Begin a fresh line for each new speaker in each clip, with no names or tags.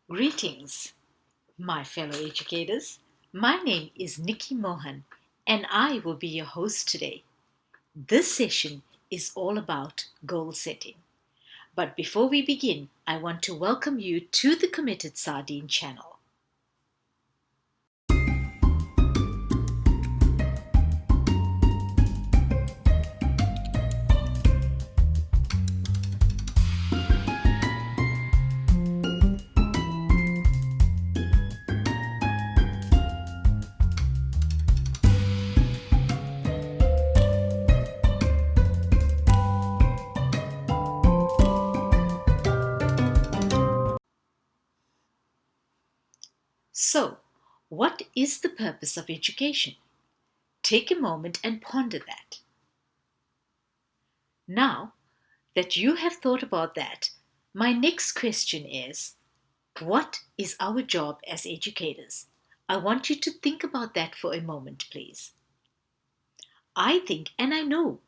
Greetings, my fellow educators. My name is Nikki Mohan, and I will be your host today. This session is all about goal setting. But before we begin, I want to welcome you to the Committed Sardine channel. So, what is the purpose of education? Take a moment and ponder that. Now that you have thought about that, my next question is, what is our job as educators? I want you to think about that for a moment, please. I think, and I know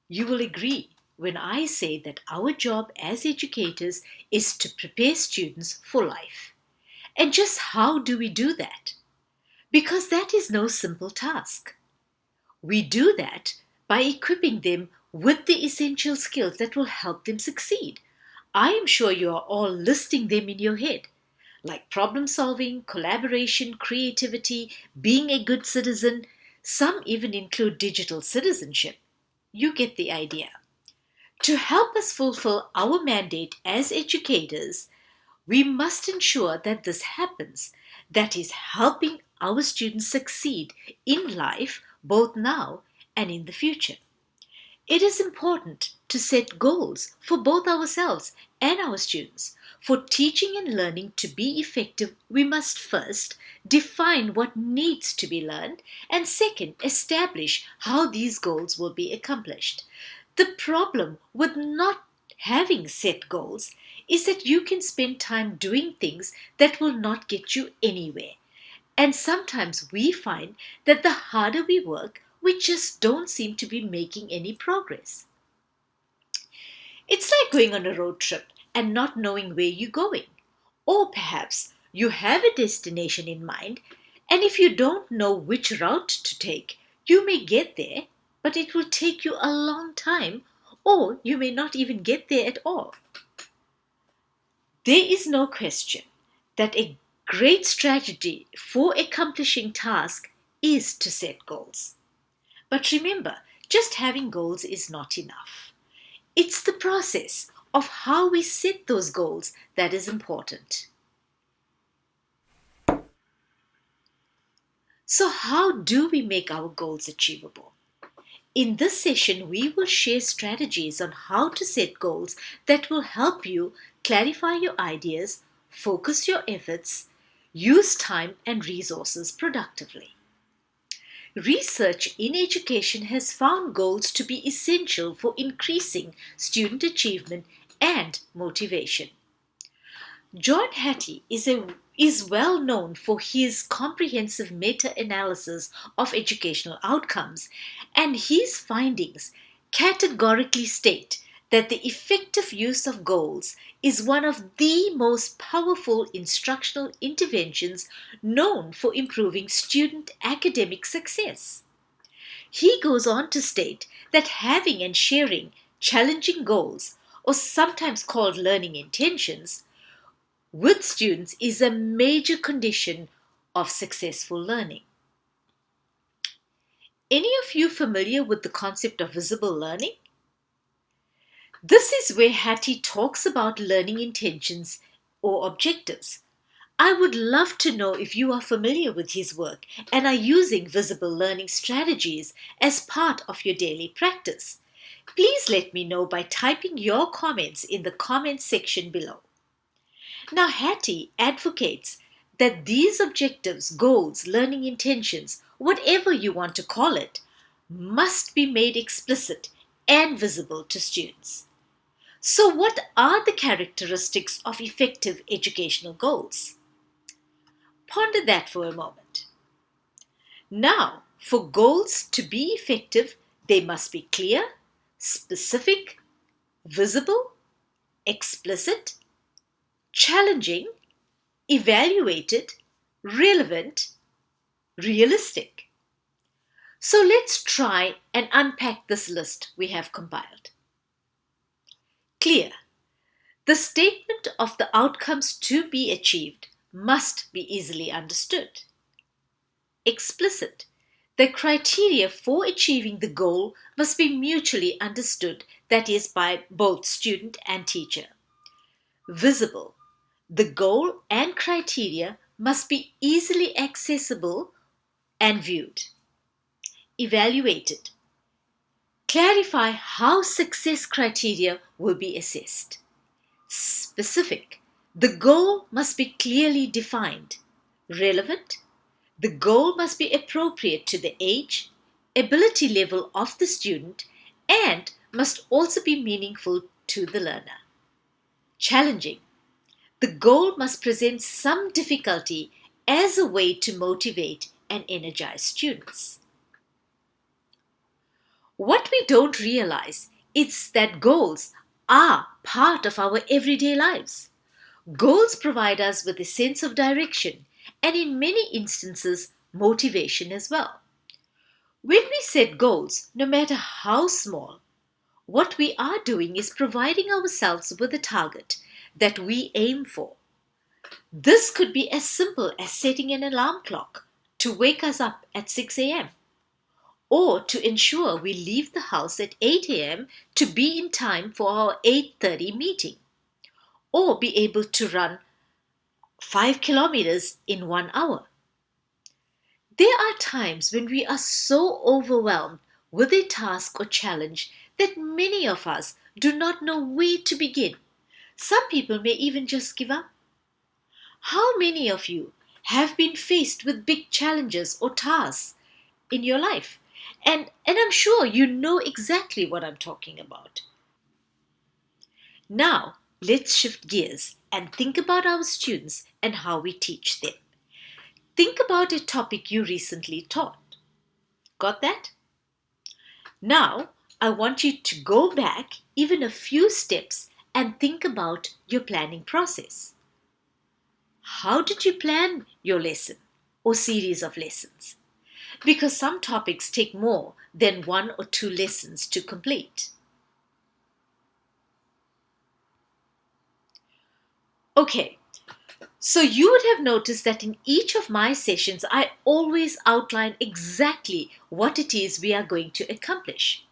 you will agree when I say that our job as educators is to prepare students for life. And just how do we do that? Because that is no simple task. We do that by equipping them with the essential skills that will help them succeed. I am sure you are all listing them in your head, like problem solving, collaboration, creativity, being a good citizen. Some even include digital citizenship. You get the idea. To help us fulfill our mandate as educators, we must ensure that this happens, that is, helping our students succeed in life both now and in the future. It is important to set goals for both ourselves and our students. For teaching and learning to be effective, we must first define what needs to be learned and second, establish how these goals will be accomplished. The problem with not having set goals is that you can spend time doing things that will not get you anywhere. And sometimes we find that the harder we work, we just don't seem to be making any progress. It's like going on a road trip and not knowing where you're going. Or perhaps you have a destination in mind, and if you don't know which route to take, you may get there, but it will take you a long time, or you may not even get there at all. There is no question that a great strategy for accomplishing tasks is to set goals. But remember, just having goals is not enough. It's the process of how we set those goals that is important. So, how do we make our goals achievable? In this session, we will share strategies on how to set goals that will help you clarify your ideas, focus your efforts, use time and resources productively. Research in education has found goals to be essential for increasing student achievement and motivation. John Hattie is well known for his comprehensive meta-analysis of educational outcomes, and his findings categorically state that the effective use of goals is one of the most powerful instructional interventions known for improving student academic success. He goes on to state that having and sharing challenging goals, or sometimes called learning intentions, with students is a major condition of successful learning. Any of you familiar with the concept of visible learning? This is where Hattie talks about learning intentions or objectives. I would love to know if you are familiar with his work and are using visible learning strategies as part of your daily practice. Please let me know by typing your comments in the comments section below. Now, Hattie advocates that these objectives, goals, learning intentions, whatever you want to call it, must be made explicit and visible to students. So, what are the characteristics of effective educational goals? Ponder that for a moment. Now, for goals to be effective, they must be clear, specific, visible, explicit, challenging, evaluated, relevant, realistic. So let's try and unpack this list we have compiled. Clear. The statement of the outcomes to be achieved must be easily understood. Explicit. The criteria for achieving the goal must be mutually understood, that is, by both student and teacher. Visible. The goal and criteria must be easily accessible and viewed. Evaluated. Clarify how success criteria will be assessed. Specific. The goal must be clearly defined. Relevant. The goal must be appropriate to the age, ability level of the student, and must also be meaningful to the learner. Challenging. The goal must present some difficulty as a way to motivate and energize students. What we don't realize is that goals are part of our everyday lives. Goals provide us with a sense of direction and, in many instances, motivation as well. When we set goals, no matter how small, what we are doing is providing ourselves with a target that we aim for. This could be as simple as setting an alarm clock to wake us up at 6 a.m. or to ensure we leave the house at 8 a.m. to be in time for our 8:30 meeting, or be able to run 5 kilometers in 1 hour. There are times when we are so overwhelmed with a task or challenge that many of us do not know where to begin. Some people may even just give up. How many of you have been faced with big challenges or tasks in your life? And I'm sure you know exactly what I'm talking about. Now, let's shift gears and think about our students and how we teach them. Think about a topic you recently taught. Got that? Now, I want you to go back even a few steps and think about your planning process. How did you plan your lesson or series of lessons? Because some topics take more than 1 or 2 lessons to complete. Okay, so you would have noticed that in each of my sessions, I always outline exactly what it is we are going to accomplish,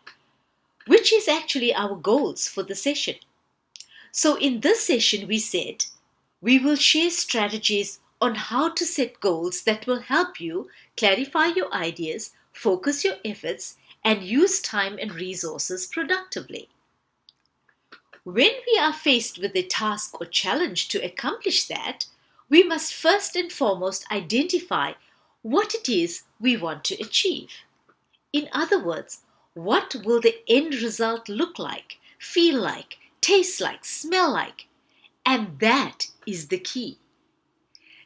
which is actually our goals for the session. So in this session, we said we will share strategies on how to set goals that will help you clarify your ideas, focus your efforts, and use time and resources productively. When we are faced with a task or challenge to accomplish that, we must first and foremost identify what it is we want to achieve. In other words, what will the end result look like, feel like, taste like, smell like? And that is the key.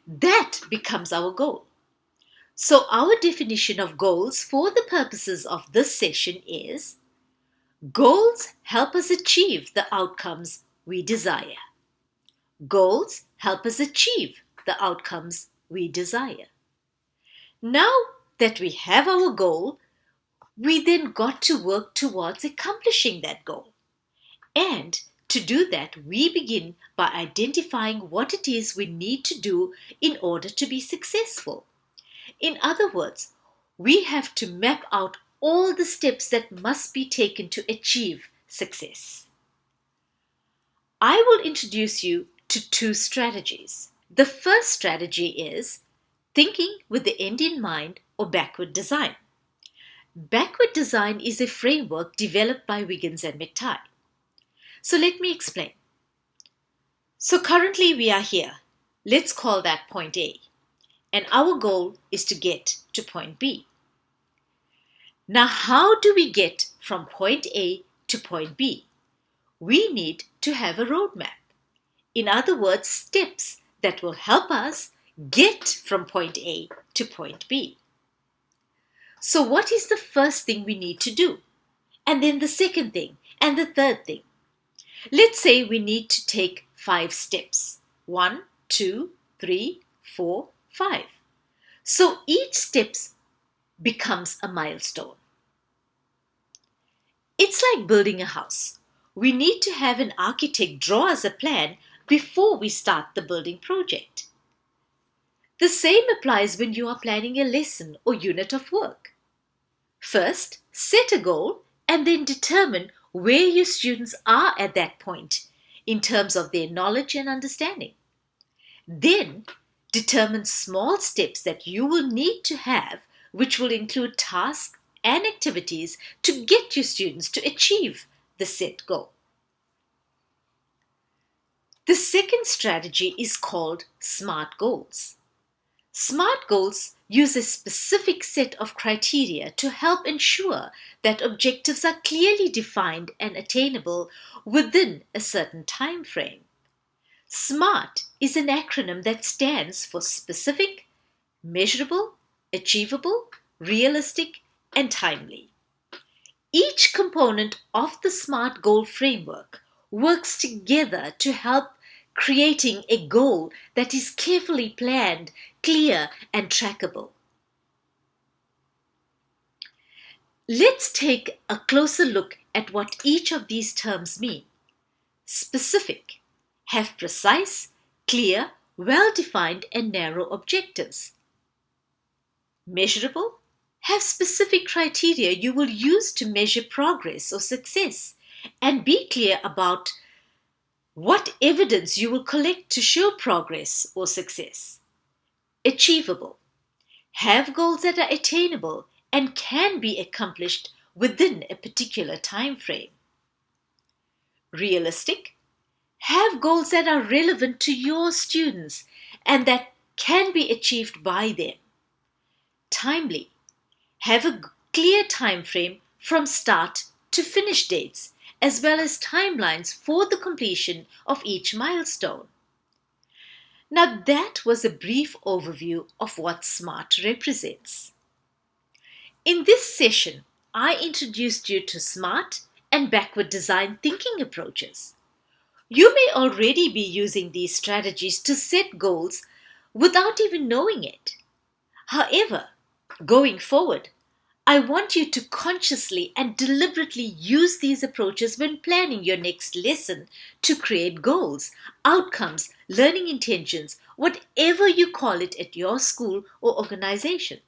That becomes our goal. So our definition of goals for the purposes of this session is: goals help us achieve the outcomes we desire. Goals help us achieve the outcomes we desire. Now that we have our goal, we then got to work towards accomplishing that goal. And to do that, we begin by identifying what it is we need to do in order to be successful. In other words, we have to map out all the steps that must be taken to achieve success. I will introduce you to 2 strategies. The first strategy is thinking with the end in mind, or backward design. Backward design is a framework developed by Wiggins and McTighe. So let me explain. So currently we are here. Let's call that point A. And our goal is to get to point B. Now, how do we get from point A to point B? We need to have a roadmap. In other words, steps that will help us get from point A to point B. So what is the first thing we need to do? And then the second thing, and the third thing. Let's say we need to take 5 steps. 1, 2, 3, 4, 5. So each step becomes a milestone. It's like building a house. We need to have an architect draw us a plan before we start the building project. The same applies when you are planning a lesson or unit of work. First, set a goal and then determine where your students are at that point in terms of their knowledge and understanding. Then, determine small steps that you will need to have, which will include tasks and activities to get your students to achieve the set goal. The second strategy is called SMART goals. SMART goals use a specific set of criteria to help ensure that objectives are clearly defined and attainable within a certain time frame. SMART is an acronym that stands for specific, measurable, achievable, realistic, and timely. Each component of the SMART goal framework works together to help creating a goal that is carefully planned, clear, and trackable. Let's take a closer look at what each of these terms mean. Specific: have precise, clear, well-defined, and narrow objectives. Measurable: have specific criteria you will use to measure progress or success, and be clear about what evidence you will collect to show progress or success. Achievable: have goals that are attainable and can be accomplished within a particular time frame. Realistic: have goals that are relevant to your students and that can be achieved by them. Timely: have a clear time frame from start to finish dates, as well as timelines for the completion of each milestone. Now that was a brief overview of what SMART represents. In this session, I introduced you to SMART and backward design thinking approaches. You may already be using these strategies to set goals without even knowing it. However, going forward, I want you to consciously and deliberately use these approaches when planning your next lesson to create goals, outcomes, learning intentions, whatever you call it at your school or organization.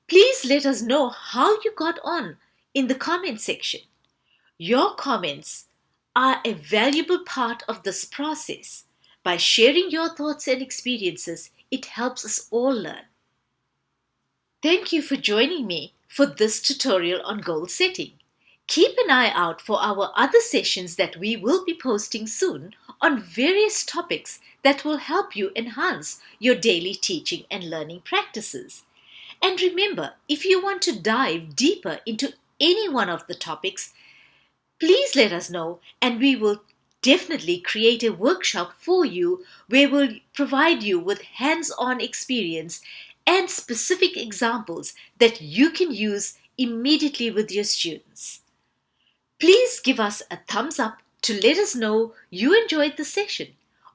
Please let us know how you got on in the comment section. Your comments are a valuable part of this process. By sharing your thoughts and experiences, it helps us all learn. Thank you for joining me for this tutorial on goal setting. Keep an eye out for our other sessions that we will be posting soon on various topics that will help you enhance your daily teaching and learning practices. And remember, if you want to dive deeper into any one of the topics, please let us know and we will definitely create a workshop for you where we'll provide you with hands-on experience and specific examples that you can use immediately with your students. Please give us a thumbs up to let us know you enjoyed the session.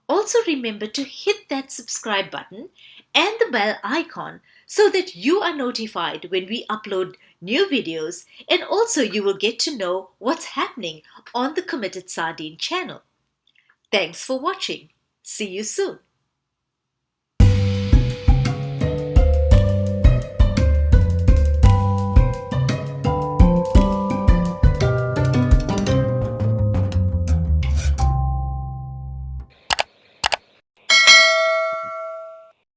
Also remember to hit that subscribe button and the bell icon so that you are notified when we upload new videos, and also you will get to know what's happening on the Committed Sardine channel. Thanks for watching. See you soon.